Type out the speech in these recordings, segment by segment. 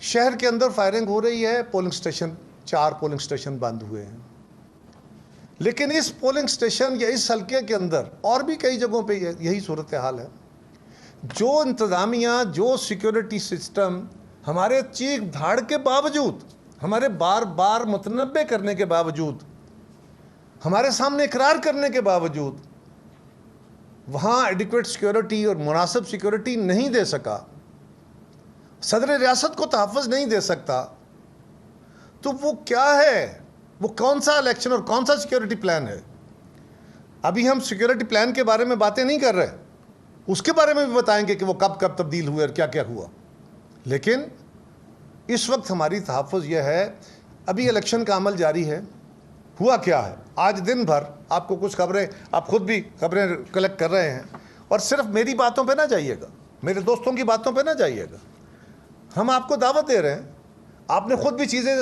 شہر کے اندر فائرنگ ہو رہی ہے، پولنگ سٹیشن 4 پولنگ سٹیشن بند ہوئے ہیں، لیکن اس پولنگ سٹیشن یا اس حلقے کے اندر اور بھی کئی جگہوں پہ یہی صورتحال ہے۔ جو انتظامیہ، جو سیکیورٹی سسٹم ہمارے چیخ دھاڑ کے باوجود، ہمارے بار بار متنبع کرنے کے باوجود، ہمارے سامنے اقرار کرنے کے باوجود وہاں ایڈیکویٹ سیکیورٹی اور مناسب سیکیورٹی نہیں دے سکا، صدر ریاست کو تحفظ نہیں دے سکتا، تو وہ کیا ہے؟ وہ کون سا الیکشن اور کون سا سیکیورٹی پلان ہے؟ ابھی ہم سیکیورٹی پلان کے بارے میں باتیں نہیں کر رہے، اس کے بارے میں بھی بتائیں گے کہ وہ کب کب تبدیل ہوئے اور کیا کیا ہوا، لیکن اس وقت ہماری تحفظ یہ ہے۔ ابھی الیکشن کا عمل جاری ہے۔ ہوا کیا ہے؟ آج دن بھر آپ کو کچھ خبریں، آپ خود بھی خبریں کلیکٹ کر رہے ہیں، اور صرف میری باتوں پہ نہ جائیے گا، میرے دوستوں کی باتوں پہ نہ جائیے گا، ہم آپ کو دعوت دے رہے ہیں۔ آپ نے خود بھی چیزیں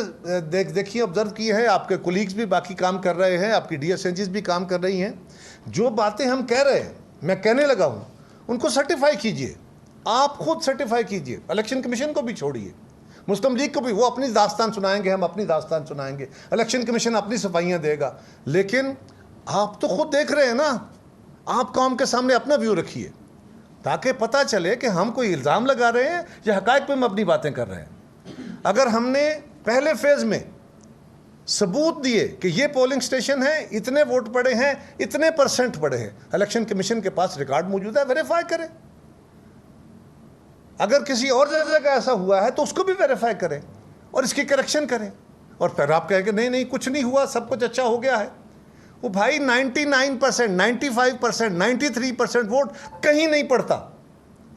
دیکھی، آبزرو کی ہیں، آپ کے کولیگز بھی باقی کام کر رہے ہیں، آپ کی ڈی ایس این جیز بھی کام کر رہی ہیں۔ جو باتیں ہم کہہ رہے ہیں، میں کہنے لگا ہوں، ان کو سرٹیفائی کیجئے، آپ خود سرٹیفائی کیجئے، الیکشن کمیشن کو بھی چھوڑیے، مسلم لیگ کو بھی، وہ اپنی داستان سنائیں گے، ہم اپنی داستان سنائیں گے، الیکشن کمیشن اپنی صفائیاں دے گا، لیکن آپ تو خود دیکھ رہے ہیں نا، آپ قوم کے سامنے اپنا ویو رکھیے تاکہ پتہ چلے کہ ہم کوئی الزام لگا رہے ہیں یا حقائق پہ ہم اپنی باتیں کر رہے ہیں۔ اگر ہم نے پہلے فیز میں ثبوت دیے کہ یہ پولنگ سٹیشن ہے، اتنے ووٹ پڑے ہیں، اتنے پرسنٹ پڑے ہیں، الیکشن کمیشن کے پاس ریکارڈ موجود ہے، ویریفائی کریں۔ اگر کسی اور جگہ ایسا ہوا ہے تو اس کو بھی ویریفائی کریں اور اس کی کریکشن کریں، اور پھر آپ کہیں کہ نہیں نہیں کچھ نہیں ہوا، سب کچھ اچھا ہو گیا ہے۔ وہ بھائی 99%، 95%، 93% ووٹ کہیں نہیں پڑتا،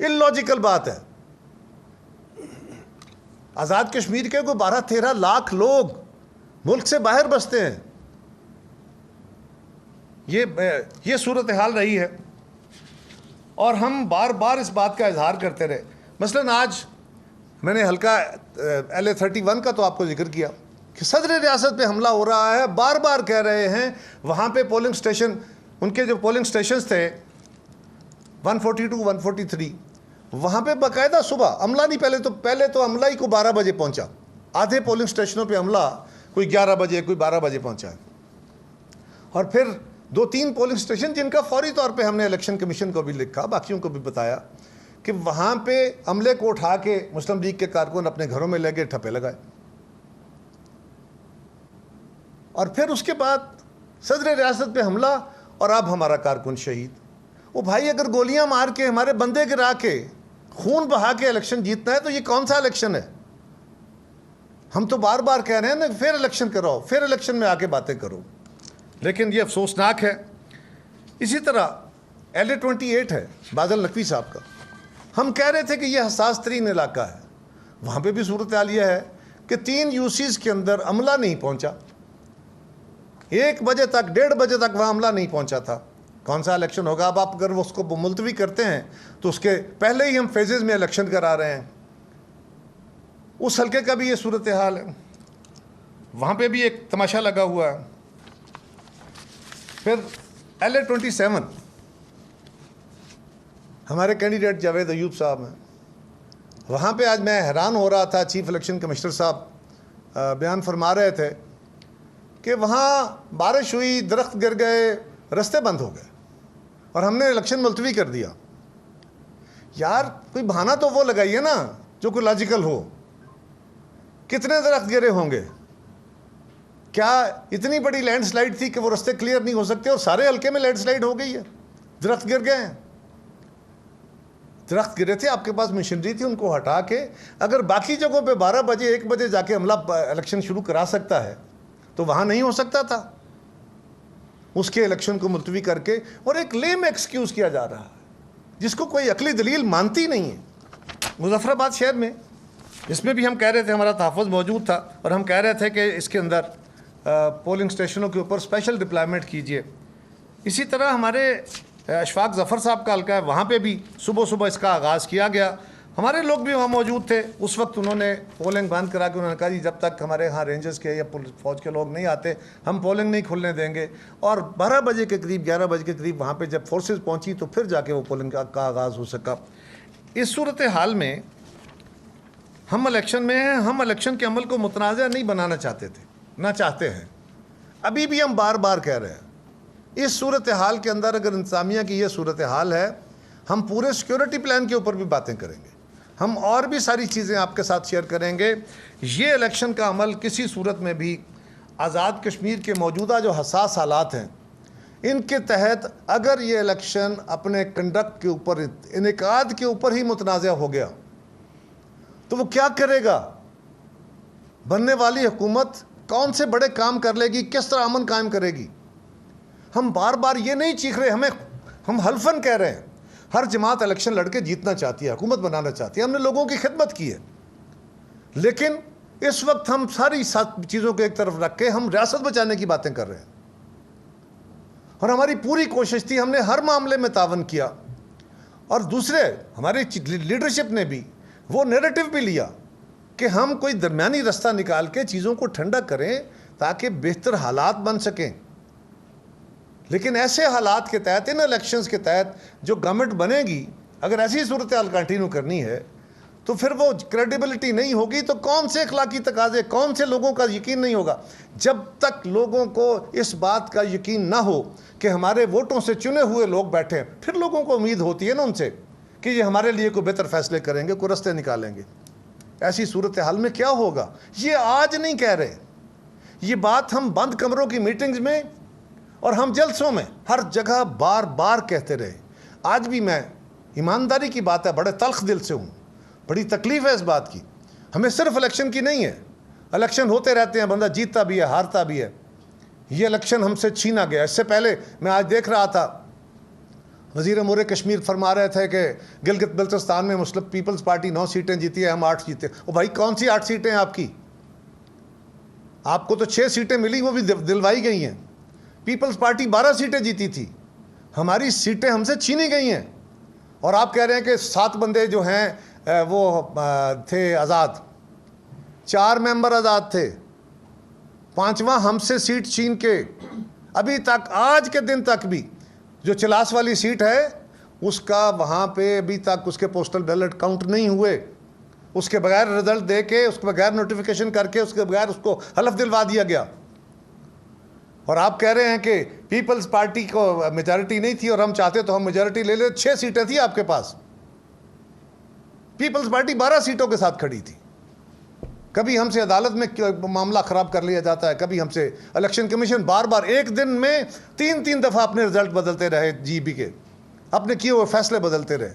اللاجیکل بات ہے۔ آزاد کشمیر کے کوئی 12-13 لاکھ لوگ ملک سے باہر بستے ہیں۔ یہ صورتحال رہی ہے، اور ہم بار بار اس بات کا اظہار کرتے رہے۔ مثلاً آج میں نے حلقہ LA31 کا تو آپ کو ذکر کیا کہ صدر ریاست پہ حملہ ہو رہا ہے، بار بار کہہ رہے ہیں وہاں پہ پولنگ سٹیشن، ان کے جو پولنگ سٹیشنز تھے 142 143، وہاں پہ باقاعدہ صبح عملہ نہیں، پہلے تو عملہ ہی کو 12 بجے پہنچا، آدھے پولنگ سٹیشنوں پہ عملہ کوئی 11 بجے کوئی 12 بجے پہنچا ہے، اور پھر 2-3 پولنگ سٹیشن جن کا فوری طور پہ ہم نے الیکشن کمیشن کو بھی لکھا، باقیوں کو بھی بتایا کہ وہاں پہ عملے کو اٹھا کے مسلم لیگ کے کارکن اپنے گھروں میں لے گئے، ٹھپے لگائے، اور پھر اس کے بعد صدر ریاست پہ حملہ، اور اب ہمارا کارکن شہید۔ وہ بھائی اگر گولیاں مار کے، ہمارے بندے گرا کے، خون بہا کے الیکشن جیتنا ہے تو یہ کون سا الیکشن ہے؟ ہم تو بار بار کہہ رہے ہیں نا پھر الیکشن کراؤ، پھر الیکشن میں آ کے باتیں کرو، لیکن یہ افسوسناک ہے۔ اسی طرح LA28 ہے بادل نقوی صاحب کا، ہم کہہ رہے تھے کہ یہ حساس ترین علاقہ ہے، وہاں پہ بھی صورتحال یہ ہے کہ 3 UCs کے اندر عملہ نہیں پہنچا، 1 بجے تک، 1:30 بجے تک وہاں عملہ نہیں پہنچا تھا۔ کون سا الیکشن ہوگا؟ اب آپ اگر اس کو ملتوی کرتے ہیں تو اس کے پہلے ہی ہم فیزز میں الیکشن کرا رہے ہیں۔ اس حلقے کا بھی یہ صورتحال ہے، وہاں پہ بھی ایک تماشا لگا ہوا ہے۔ پھر LA27 ہمارے کینڈیڈیٹ جاوید ایوب صاحب ہیں، وہاں پہ آج میں حیران ہو رہا تھا، چیف الیکشن کمشنر صاحب بیان فرما رہے تھے کہ وہاں بارش ہوئی، درخت گر گئے، رستے بند ہو گئے، اور ہم نے الیکشن ملتوی کر دیا۔ یار کوئی بہانہ تو وہ لگائیے نا جو کوئی لاجیکل ہو۔ کتنے درخت گرے ہوں گے؟ کیا اتنی بڑی لینڈ سلائیڈ تھی کہ وہ رستے کلیئر نہیں ہو سکتے، اور سارے حلقے میں لینڈ سلائیڈ ہو گئی ہے، درخت گر گئے ہیں؟ درخت گرے تھے، آپ کے پاس مشینری تھی، ان کو ہٹا کے اگر باقی جگہوں پہ 12 بجے 1 بجے جا کے عملہ الیکشن شروع کرا سکتا ہے تو وہاں نہیں ہو سکتا تھا؟ اس کے الیکشن کو ملتوی کر کے، اور ایک لیم ایکسکیوز کیا جا رہا ہے جس کو کوئی عقلی دلیل مانتی نہیں ہے۔ مظفر آباد شہر میں، اس میں بھی ہم کہہ رہے تھے ہمارا تحفظ موجود تھا، اور ہم کہہ رہے تھے کہ اس کے اندر پولنگ سٹیشنوں کے اوپر اسپیشل ڈپلائمنٹ کیجئے۔ اسی طرح ہمارے اشفاق ظفر صاحب کا حلقہ ہے، وہاں پہ بھی صبح اس کا آغاز کیا گیا، ہمارے لوگ بھی وہاں موجود تھے۔ اس وقت انہوں نے پولنگ بند کرا کے انہوں نے کہا جی جب تک ہمارے ہاں رینجرز کے یا فوج کے لوگ نہیں آتے ہم پولنگ نہیں کھلنے دیں گے، اور 12 بجے کے قریب، 11 بجے کے قریب وہاں پہ جب فورسز پہنچی تو پھر جا کے وہ پولنگ کا آغاز ہو سکا۔ اس صورتحال میں ہم الیکشن میں ہیں, ہم الیکشن کے عمل کو متنازع نہیں بنانا چاہتے تھے, نہ چاہتے ہیں. ابھی بھی ہم بار بار کہہ رہے ہیں, اس صورتحال کے اندر اگر انتظامیہ کی یہ صورتحال ہے, ہم پورے سیکیورٹی پلان کے اوپر بھی باتیں کریں گے, ہم اور بھی ساری چیزیں آپ کے ساتھ شیئر کریں گے. یہ الیکشن کا عمل کسی صورت میں بھی آزاد کشمیر کے موجودہ جو حساس حالات ہیں ان کے تحت اگر یہ الیکشن اپنے کنڈکٹ کے اوپر, انعقاد کے اوپر ہی متنازع ہو گیا تو وہ کیا کرے گا؟ بننے والی حکومت کون سے بڑے کام کر لے گی, کس طرح امن قائم کرے گی؟ ہم بار بار یہ نہیں چیخ رہے, ہم حلفاً کہہ رہے ہیں ہر جماعت الیکشن لڑ کے جیتنا چاہتی ہے, حکومت بنانا چاہتی ہے, ہم نے لوگوں کی خدمت کی ہے. لیکن اس وقت ہم ساری چیزوں کو ایک طرف رکھ کے ہم ریاست بچانے کی باتیں کر رہے ہیں, اور ہماری پوری کوشش تھی, ہم نے ہر معاملے میں تعاون کیا, اور دوسرے ہماری لیڈرشپ نے بھی وہ نیریٹو بھی لیا کہ ہم کوئی درمیانی رستہ نکال کے چیزوں کو ٹھنڈا کریں تاکہ بہتر حالات بن سکیں. لیکن ایسے حالات کے تحت, ان الیکشنز کے تحت جو گورنمنٹ بنے گی, اگر ایسی صورتحال کنٹینیو کرنی ہے تو پھر وہ کریڈیبلٹی نہیں ہوگی, تو کون سے اخلاقی تقاضے, کون سے لوگوں کا یقین نہیں ہوگا؟ جب تک لوگوں کو اس بات کا یقین نہ ہو کہ ہمارے ووٹوں سے چنے ہوئے لوگ بیٹھے ہیں, پھر لوگوں کو امید ہوتی ہے نا ان سے کہ یہ ہمارے لیے کوئی بہتر فیصلے کریں گے, کوئی رستے نکالیں گے. ایسی صورتحال میں کیا ہوگا؟ یہ آج نہیں کہہ رہے, یہ بات ہم بند کمروں کی میٹنگز میں اور ہم جلسوں میں ہر جگہ بار بار کہتے رہے. آج بھی میں, ایمانداری کی بات ہے, بڑے تلخ دل سے ہوں, بڑی تکلیف ہے اس بات کی. ہمیں صرف الیکشن کی نہیں ہے, الیکشن ہوتے رہتے ہیں, بندہ جیتتا بھی ہے, ہارتا بھی ہے. یہ الیکشن ہم سے چھینا گیا. اس سے پہلے میں آج دیکھ رہا تھا وزیر امور کشمیر فرما رہے تھے کہ گلگت بلتستان میں مسلم پیپلز پارٹی 9 سیٹیں جیتی ہے, ہم 8 جیتے. او بھائی, کون سی 8 سیٹیں ہیں آپ کی؟ آپ کو تو 6 سیٹیں ملی, وہ بھی دلوائی گئی ہیں. پیپلز پارٹی 12 سیٹیں جیتی تھی, ہماری سیٹیں ہم سے چھینی گئی ہیں. اور آپ کہہ رہے ہیں کہ 7 بندے جو ہیں وہ تھے آزاد, 4 ممبر آزاد تھے, 5واں ہم سے سیٹ چھین کے. ابھی تک, آج کے دن تک بھی جو چلاس والی سیٹ ہے اس کا وہاں پہ ابھی تک اس کے پوسٹل بیلٹ کاؤنٹ نہیں ہوئے, اس کے بغیر رزلٹ دے کے, اس کے بغیر نوٹیفیکیشن کر کے, اس کے بغیر اس کو حلف دلوا دیا گیا. اور آپ کہہ رہے ہیں کہ پیپلز پارٹی کو میجارٹی نہیں تھی اور ہم چاہتے تو ہم میجارٹی لے لیں. 6 سیٹیں تھیں آپ کے پاس, پیپلز پارٹی 12 سیٹوں کے ساتھ کھڑی تھی. کبھی ہم سے عدالت میں معاملہ خراب کر لیا جاتا ہے, کبھی ہم سے الیکشن کمیشن بار بار ایک دن میں 3 دفعہ اپنے رزلٹ بدلتے رہے, جی بی کے اپنے کیے ہوئے فیصلے بدلتے رہے.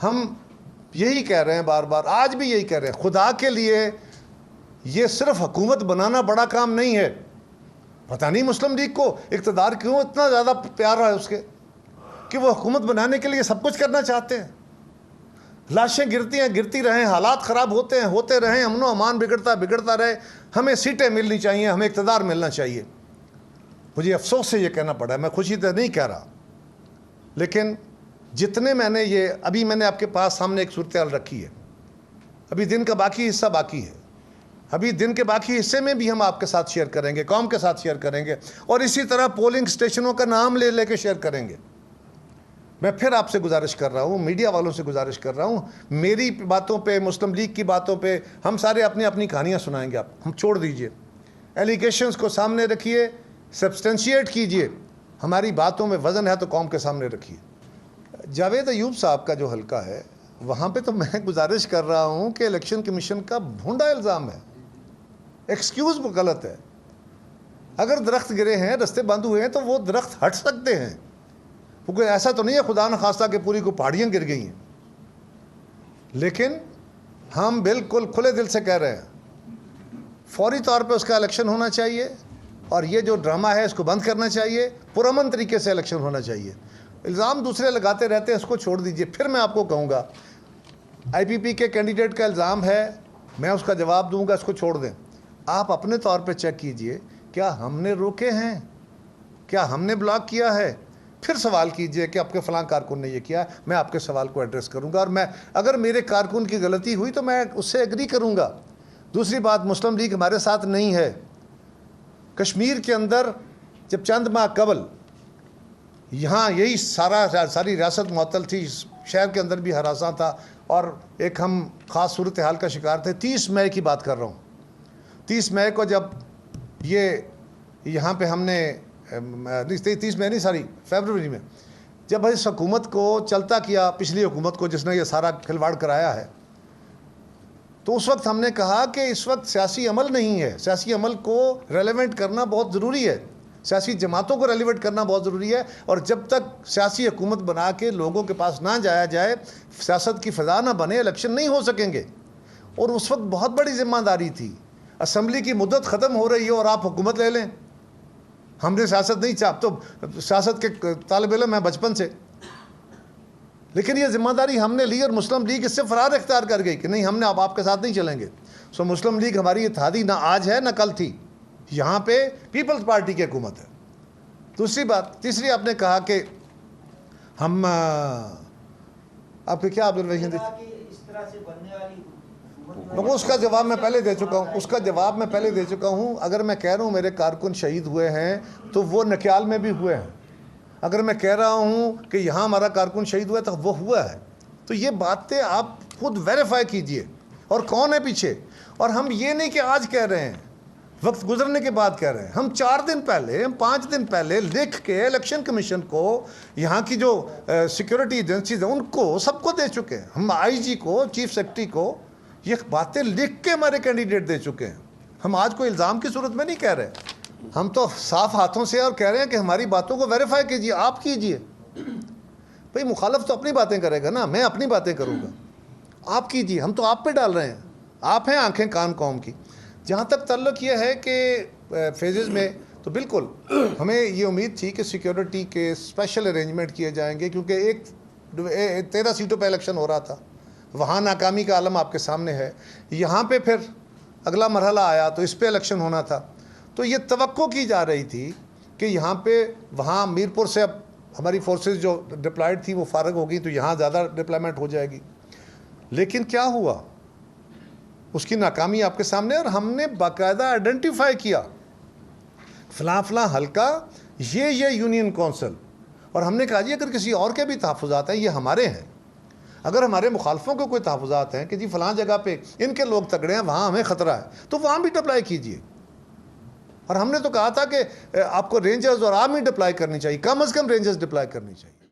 ہم یہی کہہ رہے ہیں بار بار, آج بھی یہی کہہ رہے ہیں, خدا کے لیے یہ صرف حکومت بنانا بڑا کام نہیں ہے. پتہ نہیں مسلم لیگ کو اقتدار کیوں اتنا زیادہ پیار ہے اس کے کہ وہ حکومت بنانے کے لیے سب کچھ کرنا چاہتے ہیں. لاشیں گرتی ہیں, گرتی رہیں, حالات خراب ہوتے رہیں, امن و امان بگڑتا رہے. ہمیں سیٹیں ملنی چاہیے, ہمیں اقتدار ملنا چاہیے. مجھے افسوس سے یہ کہنا پڑا ہے, میں خوشی سے نہیں کہہ رہا, لیکن جتنے میں نے یہ ابھی میں نے آپ کے پاس سامنے ایک صورتحال رکھی ہے, ابھی دن کا باقی حصہ باقی ہے, ابھی دن کے باقی حصے میں بھی ہم آپ کے ساتھ شیئر کریں گے, قوم کے ساتھ شیئر کریں گے, اور اسی طرح پولنگ سٹیشنوں کا نام لے کے شیئر کریں گے. میں پھر آپ سے گزارش کر رہا ہوں, میڈیا والوں سے گزارش کر رہا ہوں, میری باتوں پہ, مسلم لیگ کی باتوں پہ ہم سارے اپنی کہانیاں سنائیں گے. آپ ہم چھوڑ دیجئے, ایلیگیشنز کو سامنے رکھیے, سبسٹینشیٹ کیجئے, ہماری باتوں میں وزن ہے تو قوم کے سامنے رکھیے. جاوید ایوب صاحب کا جو حلقہ ہے وہاں پہ تو میں گزارش کر رہا ہوں کہ الیکشن کمیشن کا بھونڈا الزام ہے, ایکسکیوز وہ غلط ہے. اگر درخت گرے ہیں, رستے بند ہوئے ہیں تو وہ درخت ہٹ سکتے ہیں, کیونکہ ایسا تو نہیں ہے خدا نخواستہ کہ پوری کو پہاڑیاں گر گئی ہیں. لیکن ہم بالکل کھلے دل سے کہہ رہے ہیں فوری طور پہ اس کا الیکشن ہونا چاہیے, اور یہ جو ڈرامہ ہے اس کو بند کرنا چاہیے, پرامن طریقے سے الیکشن ہونا چاہیے. الزام دوسرے لگاتے رہتے ہیں, اس کو چھوڑ دیجئے. پھر میں آپ کو کہوں گا آئی پی پی کے کینڈیڈیٹ کا الزام ہے, میں اس کا جواب دوں گا, اس کو چھوڑ دیں. آپ اپنے طور پہ چیک کیجئے, کیا ہم نے روکے ہیں, کیا ہم نے بلاک کیا ہے. پھر سوال کیجئے کہ آپ کے فلاں کارکن نے یہ کیا, میں آپ کے سوال کو ایڈریس کروں گا, اور میں اگر میرے کارکن کی غلطی ہوئی تو میں اس سے ایگری کروں گا. دوسری بات, مسلم لیگ ہمارے ساتھ نہیں ہے. کشمیر کے اندر جب چند ماہ قبل یہاں یہی ساری ریاست معطل تھی, شہر کے اندر بھی ہراساں تھا, اور ایک ہم خاص صورتحال کا شکار تھے. 30 مئی کی بات کر رہا ہوں. 30 مئی کو جب یہ یہاں پہ ہم نے 30 مئی نہیں ساری فیبروری میں جب اس حکومت کو چلتا کیا, پچھلی حکومت کو جس نے یہ سارا کھلواڑ کرایا ہے, تو اس وقت ہم نے کہا کہ اس وقت سیاسی عمل نہیں ہے. سیاسی عمل کو ریلیونٹ کرنا بہت ضروری ہے, سیاسی جماعتوں کو ریلیونٹ کرنا بہت ضروری ہے, اور جب تک سیاسی حکومت بنا کے لوگوں کے پاس نہ جایا جائے, سیاست کی فضا نہ بنے, الیکشن نہیں ہو سکیں گے. اور اس وقت بہت بڑی ذمہ داری تھی. اسمبلی کی مدت ختم ہو رہی ہے اور آپ حکومت لے لیں. ہم نے سیاست نہیں چاہ, تو سیاست کے طالب علم ہیں بچپن سے, لیکن یہ ذمہ داری ہم نے لی اور مسلم لیگ اس سے فرار اختیار کر گئی کہ نہیں, ہم نے اب آپ کے ساتھ نہیں چلیں گے. سو مسلم لیگ ہماری اتحادی نہ آج ہے نہ کل تھی. یہاں پہ پیپلز پارٹی کی حکومت ہے. دوسری بات, تیسری آپ نے کہا کہ ہم آپ کے کیا آبزرویشن تھی؟ اس کا جواب میں پہلے دے چکا ہوں. اگر میں کہہ رہا ہوں میرے کارکن شہید ہوئے ہیں تو وہ نکیال میں بھی ہوئے ہیں. اگر میں کہہ رہا ہوں کہ یہاں ہمارا کارکن شہید ہوا ہے تو وہ ہوا ہے. تو یہ باتیں آپ خود ویریفائی کیجئے, اور کون ہے پیچھے. اور ہم یہ نہیں کہ آج کہہ رہے ہیں, وقت گزرنے کے بعد کہہ رہے ہیں. ہم 4 دن پہلے, ہم 5 دن پہلے لکھ کے الیکشن کمیشن کو, یہاں کی جو سیکیورٹی ایجنسیز ہیں ان کو, سب کو دے چکے ہیں. ہم آئی جی کو, چیف سیکرٹری کو یہ باتیں لکھ کے ہمارے کینڈیڈیٹ دے چکے ہیں. ہم آج کوئی الزام کی صورت میں نہیں کہہ رہے, ہم تو صاف ہاتھوں سے اور کہہ رہے ہیں کہ ہماری باتوں کو ویریفائی کیجئے. آپ کیجئے بھئی, مخالف تو اپنی باتیں کرے گا نا, میں اپنی باتیں کروں گا. آپ کیجئے, ہم تو آپ پہ ڈال رہے ہیں. آپ ہیں آنکھیں کان قوم کی. جہاں تک تعلق یہ ہے کہ فیزز میں, تو بالکل ہمیں یہ امید تھی کہ سیکیورٹی کے اسپیشل ارینجمنٹ کیے جائیں گے, کیونکہ 13 سیٹوں پہ الیکشن ہو رہا تھا. وہاں ناکامی کا عالم آپ کے سامنے ہے. یہاں پہ پھر اگلا مرحلہ آیا تو اس پہ الیکشن ہونا تھا. تو یہ توقع کی جا رہی تھی کہ یہاں پہ, وہاں میرپور سے اب ہماری فورسز جو ڈپلائڈ تھی وہ فارغ ہو گئی, تو یہاں زیادہ ڈپلائمنٹ ہو جائے گی. لیکن کیا ہوا, اس کی ناکامی آپ کے سامنے. اور ہم نے باقاعدہ آئیڈینٹیفائی کیا فلاں فلاں حلقہ, یہ یونین کونسل, اور ہم نے کہا جی اگر کسی اور کے بھی تحفظات ہیں یہ ہمارے ہیں. اگر ہمارے مخالفوں کو کوئی تحفظات ہیں کہ جی فلاں جگہ پہ ان کے لوگ تگڑے ہیں, وہاں ہمیں خطرہ ہے, تو وہاں بھی ڈپلائی کیجئے. اور ہم نے تو کہا تھا کہ آپ کو رینجرز اور آرمی ڈپلائی کرنی چاہیے, کم از کم رینجرز ڈپلائی کرنی چاہیے.